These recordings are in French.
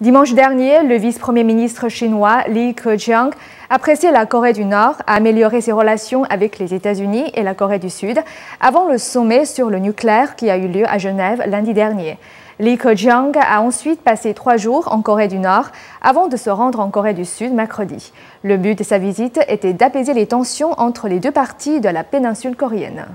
Dimanche dernier, le vice-premier ministre chinois Li Keqiang appréciait la Corée du Nord à améliorer ses relations avec les États-Unis et la Corée du Sud avant le sommet sur le nucléaire qui a eu lieu à Genève lundi dernier. Li Keqiang a ensuite passé 3 jours en Corée du Nord avant de se rendre en Corée du Sud mercredi. Le but de sa visite était d'apaiser les tensions entre les deux parties de la péninsule coréenne.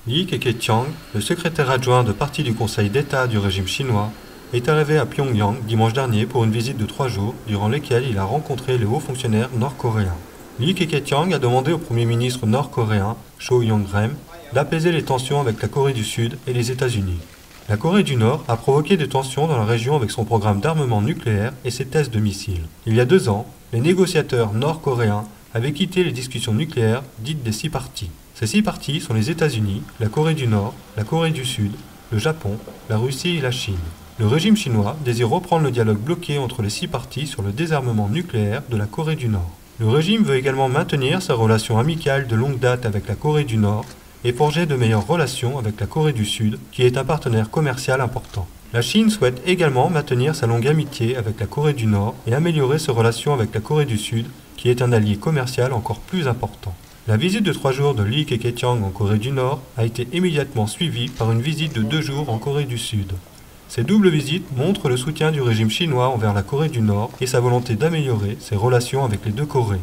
Li Keqiang, le secrétaire adjoint de partie du Conseil d'État du régime chinois, est arrivé à Pyongyang dimanche dernier pour une visite de 3 jours durant lesquels il a rencontré les hauts fonctionnaires nord-coréens. Li Keqiang a demandé au Premier ministre nord-coréen, Cho Yong-rem, d'apaiser les tensions avec la Corée du Sud et les États-Unis. La Corée du Nord a provoqué des tensions dans la région avec son programme d'armement nucléaire et ses tests de missiles. Il y a 2 ans, les négociateurs nord-coréens avaient quitté les discussions nucléaires dites des 6 parties. Ces 6 parties sont les États-Unis, la Corée du Nord, la Corée du Sud, le Japon, la Russie et la Chine. Le régime chinois désire reprendre le dialogue bloqué entre les 6 parties sur le désarmement nucléaire de la Corée du Nord. Le régime veut également maintenir sa relation amicale de longue date avec la Corée du Nord et forger de meilleures relations avec la Corée du Sud, qui est un partenaire commercial important. La Chine souhaite également maintenir sa longue amitié avec la Corée du Nord et améliorer ses relations avec la Corée du Sud, qui est un allié commercial encore plus important. La visite de 3 jours de Li Keqiang en Corée du Nord a été immédiatement suivie par une visite de 2 jours en Corée du Sud. Ces doubles visites montrent le soutien du régime chinois envers la Corée du Nord et sa volonté d'améliorer ses relations avec les deux Corées.